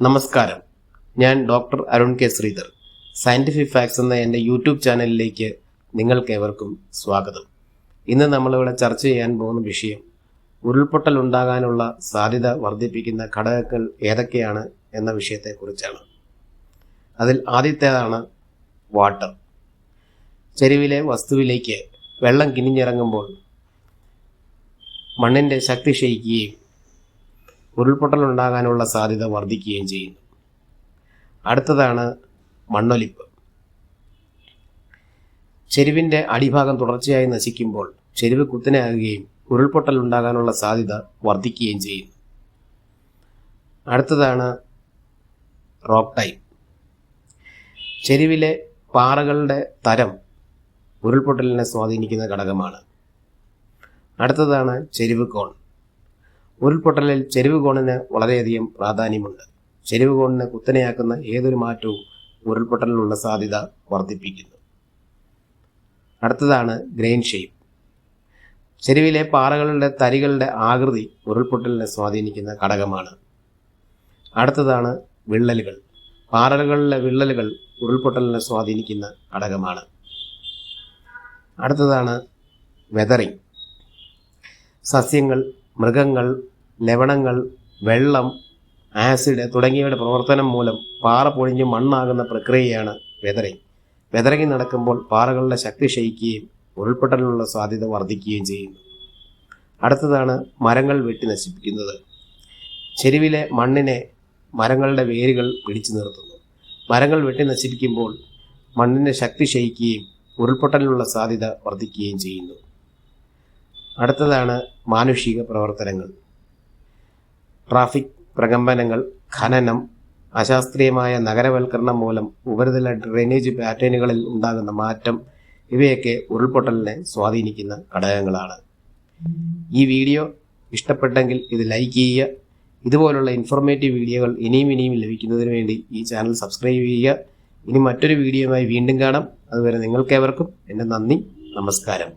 നമസ്കാരം, ഞാൻ doctor Arun K Sridhar. Scientific facts എന്ന എൻ്റെ യൂട്യൂബ് ചാനലിലേക്ക് നിങ്ങൾക്കേവർക്കും സ്വാഗതം. ഇന്ന് നമ്മളിവിടെ ചർച്ച ചെയ്യാൻ പോകുന്ന വിഷയം ഉരുൾപൊട്ടൽ ഉണ്ടാകാനുള്ള സാധ്യത വർദ്ധിപ്പിക്കുന്ന ഘടകങ്ങൾ ഏതൊക്കെയാണ് എന്ന വിഷയത്തെക്കുറിച്ചാണ്. അതിൽ ആദ്യത്തേതാണ് വാട്ടർ. ചെരുവിലെ വസ്തുവിലേക്ക് വെള്ളം കിനിഞ്ഞിറങ്ങുമ്പോൾ മണ്ണിൻ്റെ ശക്തി ക്ഷയിക്കുകയും ഉരുൾപൊട്ടൽ ഉണ്ടാകാനുള്ള സാധ്യത വർദ്ധിക്കുകയും ചെയ്യുന്നു. അടുത്തതാണ് മണ്ണൊലിപ്പ്. ചെരുവിൻ്റെ അടിഭാഗം തുടർച്ചയായി നശിക്കുമ്പോൾ ചെരുവ് കുത്തനെയാകുകയും ഉരുൾപൊട്ടൽ ഉണ്ടാകാനുള്ള സാധ്യത വർദ്ധിക്കുകയും ചെയ്യുന്നു. അടുത്തതാണ് റോക്ക് ടൈപ്പ്. ചെരുവിലെ പാറകളുടെ തരം ഉരുൾപൊട്ടലിനെ സ്വാധീനിക്കുന്ന ഘടകമാണ്. അടുത്തതാണ് ചെരുവ് കോൺ. ഉരുൾപൊട്ടലിൽ ചെരുവ് കോണിന് വളരെയധികം പ്രാധാന്യമുണ്ട്. ചെരുവ് കോണിനെ കുത്തനെയാക്കുന്ന ഏതൊരു മാറ്റവും ഉരുൾപൊട്ടലിനുള്ള സാധ്യത വർദ്ധിപ്പിക്കുന്നു. അടുത്തതാണ് ഗ്രെയിൻ ഷേപ്പ്. ചെരുവിലെ പാറകളുടെ തരികളുടെ ആകൃതി ഉരുൾപൊട്ടലിനെ സ്വാധീനിക്കുന്ന ഘടകമാണ്. അടുത്തതാണ് വിള്ളലുകൾ. പാറകളിലെ വിള്ളലുകൾ ഉരുൾപൊട്ടലിനെ സ്വാധീനിക്കുന്ന ഘടകമാണ്. അടുത്തതാണ് വെതറിങ്. സസ്യങ്ങൾ, മൃഗങ്ങൾ, ലവണങ്ങൾ, വെള്ളം, ആസിഡ് തുടങ്ങിയവയുടെ പ്രവർത്തനം മൂലം പാറ പൊഴിഞ്ഞ് മണ്ണാകുന്ന പ്രക്രിയയാണ് വെതറിങ്. വെതറിങ് നടക്കുമ്പോൾ പാറകളുടെ ശക്തി ക്ഷയിക്കുകയും ഉരുൾപൊട്ടലിനുള്ള സാധ്യത വർദ്ധിക്കുകയും ചെയ്യുന്നു. അടുത്തതാണ് മരങ്ങൾ വെട്ടി നശിപ്പിക്കുന്നത്. ചെരുവിലെ മണ്ണിനെ മരങ്ങളുടെ വേരുകൾ പിടിച്ചു നിർത്തുന്നു. മരങ്ങൾ വെട്ടി നശിപ്പിക്കുമ്പോൾ മണ്ണിൻ്റെ ശക്തി ക്ഷയിക്കുകയും ഉരുൾപൊട്ടലിനുള്ള സാധ്യത വർദ്ധിക്കുകയും ചെയ്യുന്നു. അടുത്തതാണ് മാനുഷിക പ്രവർത്തനങ്ങൾ. ട്രാഫിക് പ്രകമ്പനങ്ങൾ, ഖനനം, അശാസ്ത്രീയമായ നഗരവൽക്കരണം മൂലം ഉപരിതല ഡ്രെയിനേജ് പാറ്റേണുകളിൽ ഉണ്ടാകുന്ന മാറ്റം ഇവയൊക്കെ ഉരുൾപൊട്ടലിനെ സ്വാധീനിക്കുന്ന ഘടകങ്ങളാണ്. ഈ വീഡിയോ ഇഷ്ടപ്പെട്ടെങ്കിൽ ഇത് ലൈക്ക് ചെയ്യുക. ഇതുപോലുള്ള ഇൻഫോർമേറ്റീവ് വീഡിയോകൾ ഇനിയും ലഭിക്കുന്നതിന് വേണ്ടി ഈ ചാനൽ സബ്സ്ക്രൈബ് ചെയ്യുക. ഇനി മറ്റൊരു വീഡിയോയുമായി വീണ്ടും കാണാം. അതുവരെ നിങ്ങൾക്കേവർക്കും എൻ്റെ നന്ദി, നമസ്കാരം.